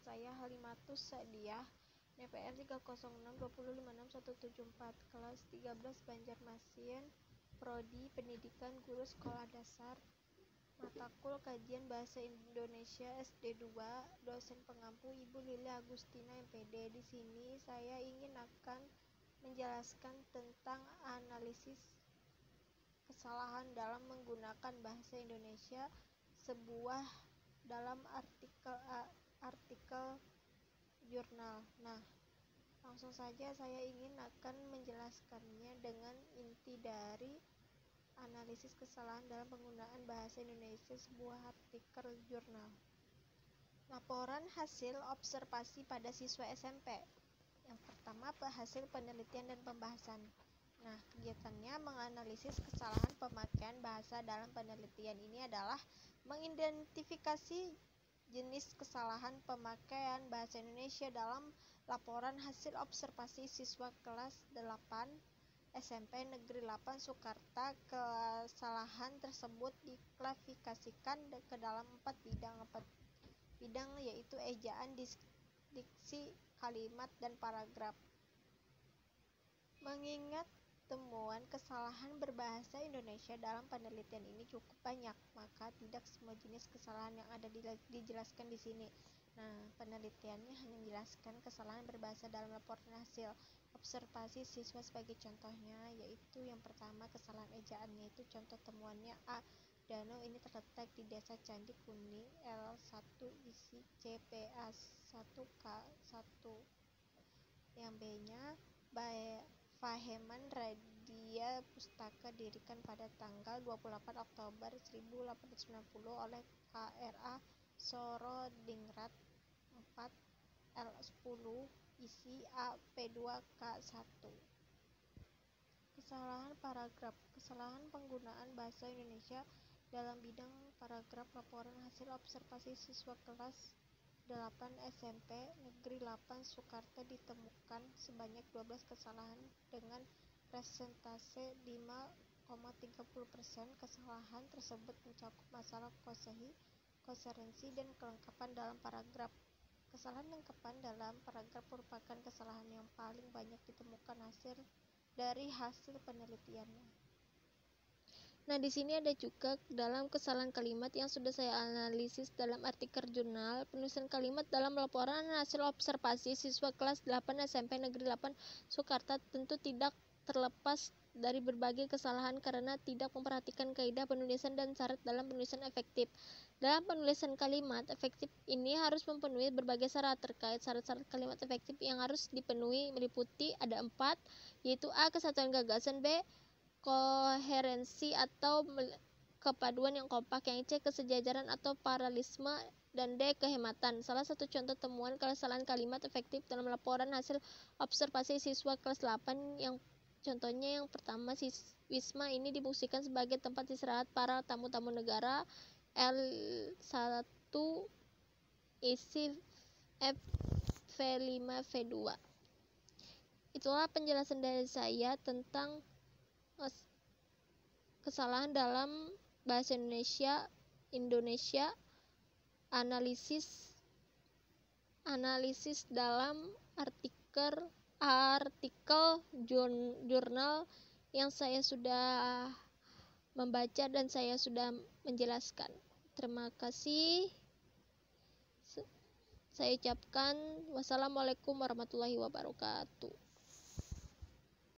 saya Halimatus Sa'diyah, NPR 30620561174, kelas 13 Banjarmasin, Prodi Pendidikan Guru Sekolah Dasar, Matakul Kajian Bahasa Indonesia SD2, dosen pengampu Ibu Lili Agustina MPD. Di sini saya akan menjelaskan tentang analisis kesalahan dalam menggunakan bahasa Indonesia sebuah dalam artikel jurnal. Nah, langsung saja saya akan menjelaskannya dengan inti dari analisis kesalahan dalam penggunaan bahasa Indonesia sebuah artikel jurnal. Laporan hasil observasi pada siswa SMP. Yang pertama, hasil penelitian dan pembahasan. Nah, kegiatannya menganalisis kesalahan pemakaian bahasa dalam penelitian ini adalah mengidentifikasi jenis kesalahan pemakaian bahasa Indonesia dalam laporan hasil observasi siswa kelas 8 SMP Negeri 8 Sukarta. Kesalahan tersebut diklasifikasikan ke dalam 4 bidang yaitu ejaan, diksi, kalimat, dan paragraf. Mengingat temuan kesalahan berbahasa Indonesia dalam penelitian ini cukup banyak, maka tidak semua jenis kesalahan yang ada dijelaskan di sini. Nah, penelitiannya hanya menjelaskan kesalahan berbahasa dalam laporan hasil observasi siswa sebagai contohnya, yaitu yang pertama kesalahan ejaan, yaitu contoh temuannya A. Danau ini terletak di Desa Candi Kuning, L1 isi CPA 1K1. Yang B-nya Faheman Radia Pustaka dirikan pada tanggal 28 Oktober 1890 oleh KRA Sorodingrat 4 L10 isi AP2K1. Kesalahan paragraf. Kesalahan penggunaan bahasa Indonesia dalam bidang paragraf laporan hasil observasi siswa kelas 8 SMP Negeri 8 Sukarta ditemukan sebanyak 12 kesalahan dengan persentase 5,30%. Kesalahan tersebut mencakup masalah koherensi dan kelengkapan dalam paragraf. Kesalahan lengkapan dalam paragraf merupakan kesalahan yang paling banyak ditemukan dari hasil penelitiannya. Nah, di sini ada juga dalam kesalahan kalimat yang sudah saya analisis dalam artikel jurnal. Penulisan kalimat dalam laporan hasil observasi siswa kelas 8 SMP Negeri 8 Sukarta tentu tidak terlepas dari berbagai kesalahan karena tidak memperhatikan kaidah penulisan dan syarat dalam penulisan efektif. Dalam penulisan kalimat efektif ini harus memenuhi berbagai syarat. Terkait syarat-syarat kalimat efektif yang harus dipenuhi meliputi ada 4, yaitu A. Kesatuan gagasan, B. Koherensi atau kepaduan yang kompak, yang C. Kesejajaran atau paralelisme, dan D. Kehematan. Salah satu contoh temuan kesalahan kalimat efektif dalam laporan hasil observasi siswa kelas 8 yang contohnya yang pertama, Wisma ini difungsikan sebagai tempat istirahat para tamu-tamu negara, L1 isi F5V2. Itulah penjelasan dari saya tentang kesalahan dalam bahasa Indonesia, analisis dalam artikel jurnal yang saya sudah membaca dan saya sudah menjelaskan. Terima kasih. Saya ucapkan wassalamualaikum warahmatullahi wabarakatuh.